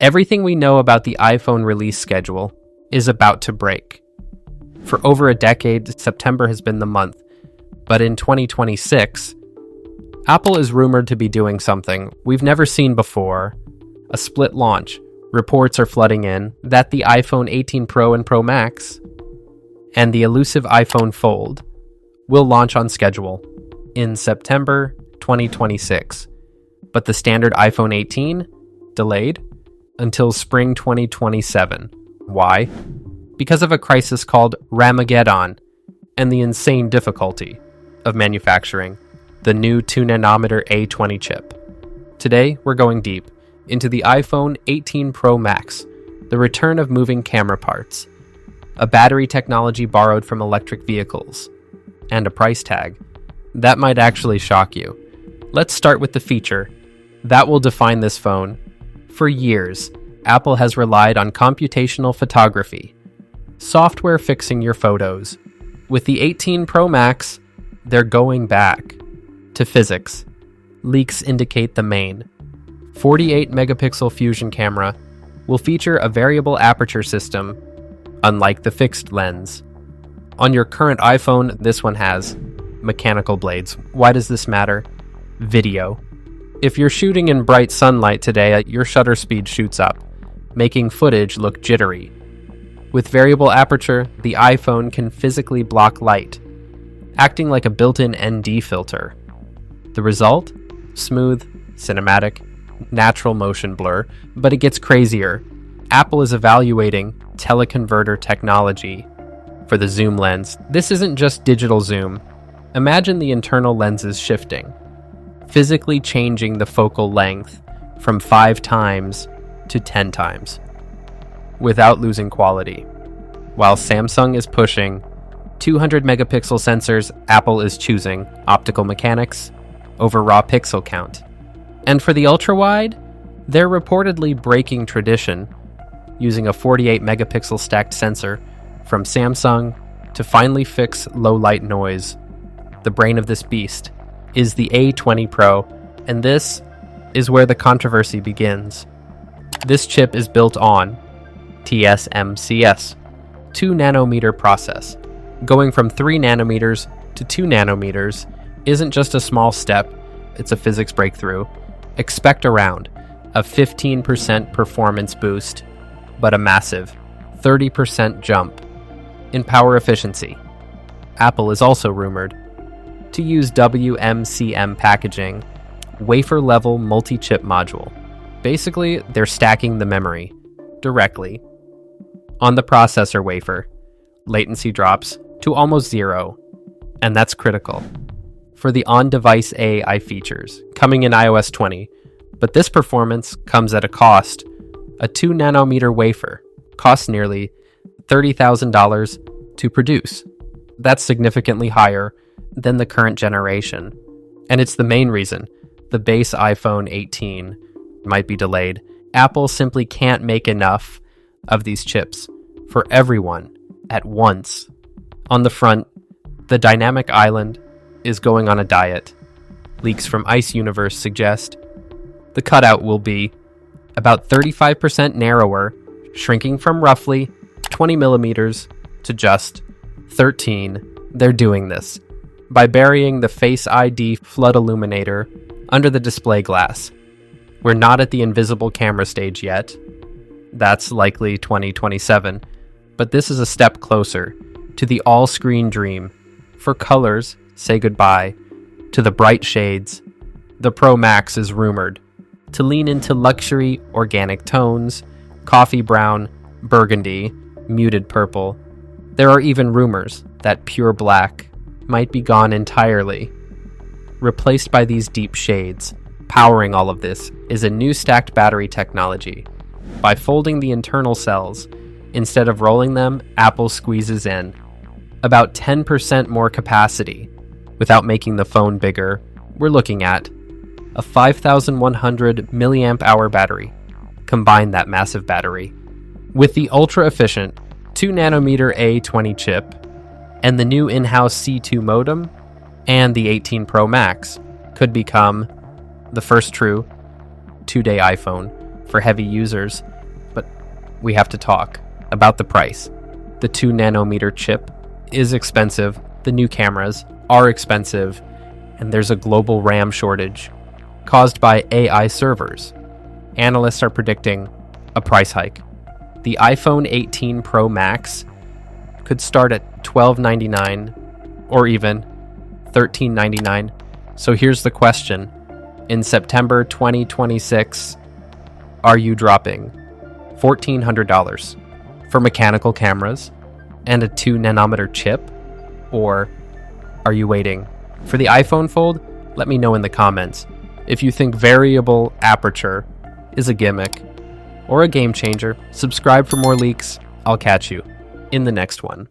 Everything we know about the iPhone release schedule is about to break. For over a decade, September has been the month, but in 2026, Apple is rumored to be doing something we've never seen before, a split launch. Reports are flooding in that the iPhone 18 Pro and Pro Max and the elusive iPhone Fold will launch on schedule in September 2026, but the standard iPhone 18 delayed until spring 2027. Why? Because of a crisis called RAMageddon and the insane difficulty of manufacturing the new 2nm A20 chip. Today, we're going deep into the iPhone 18 Pro Max, the return of moving camera parts, a battery technology borrowed from electric vehicles, and a price tag that might actually shock you. Let's start with the feature that will define this phone. For years, Apple has relied on computational photography, software fixing your photos. With the 18 Pro Max, they're going back to physics. Leaks indicate the main 48 megapixel fusion camera will feature a variable aperture system, unlike the fixed lens. On your current iPhone, this one has mechanical blades. Why does this matter? Video. If you're shooting in bright sunlight today, your shutter speed shoots up, making footage look jittery. With variable aperture, the iPhone can physically block light, acting like a built-in ND filter. The result? Smooth, cinematic, natural motion blur, but it gets crazier. Apple is evaluating teleconverter technology for the zoom lens. This isn't just digital zoom. Imagine the internal lenses shifting, physically changing the focal length from 5 times to 10 times, without losing quality. While Samsung is pushing 200 megapixel sensors, Apple is choosing optical mechanics over raw pixel count. And for the ultra-wide, they're reportedly breaking tradition, using a 48 megapixel stacked sensor from Samsung to finally fix low light noise. The brain of this beast is the A20 Pro, and this is where the controversy begins. This chip is built on TSMC's 2nm process. Going from 3 nanometers to 2 nanometers isn't just a small step, it's a physics breakthrough. Expect around a 15% performance boost, but a massive 30% jump in power efficiency. Apple is also rumored to use WMCM packaging, wafer-level multi-chip module. Basically, they're stacking the memory directly on the processor wafer. Latency drops to almost zero, and that's critical for the on-device AI features coming in iOS 20. But this performance comes at a cost. A 2 nanometer wafer costs nearly $30,000 to produce. That's significantly higher than the current generation. And it's the main reason the base iPhone 18 might be delayed. Apple simply can't make enough of these chips for everyone at once. On the front, the dynamic island is going on a diet. Leaks from Ice Universe suggest the cutout will be about 35% narrower, shrinking from roughly 20 millimeters to just 13. They're doing this by burying the Face ID flood illuminator under the display glass. We're not at the invisible camera stage yet. That's likely 2027, but this is a step closer to the all-screen dream. For colors, say goodbye to the bright shades. The Pro Max is rumored to lean into luxury organic tones, coffee brown, burgundy, muted purple. There are even rumors that pure black might be gone entirely, replaced by these deep shades. Powering all of this is a new stacked battery technology. By folding the internal cells instead of rolling them, Apple squeezes in about 10% more capacity without making the phone bigger. We're looking at a 5,100 milliamp hour battery. Combine that massive battery with the ultra-efficient 2 nanometer A20 chip and the new in-house C2 modem, and the 18 Pro Max could become the first true 2-day iPhone. for heavy users, but we have to talk about the price. The 2nm chip is expensive, the new cameras are expensive, and there's a global RAM shortage caused by AI servers. Analysts are predicting a price hike. The iPhone 18 Pro Max could start at $1299 or even $1399. So here's the question. In September 2026, are you dropping $1,400 for mechanical cameras and a 2nm chip? Or are you waiting for the iPhone Fold? Let me know in the comments if you think variable aperture is a gimmick or a game changer. Subscribe for more leaks. I'll catch you in the next one.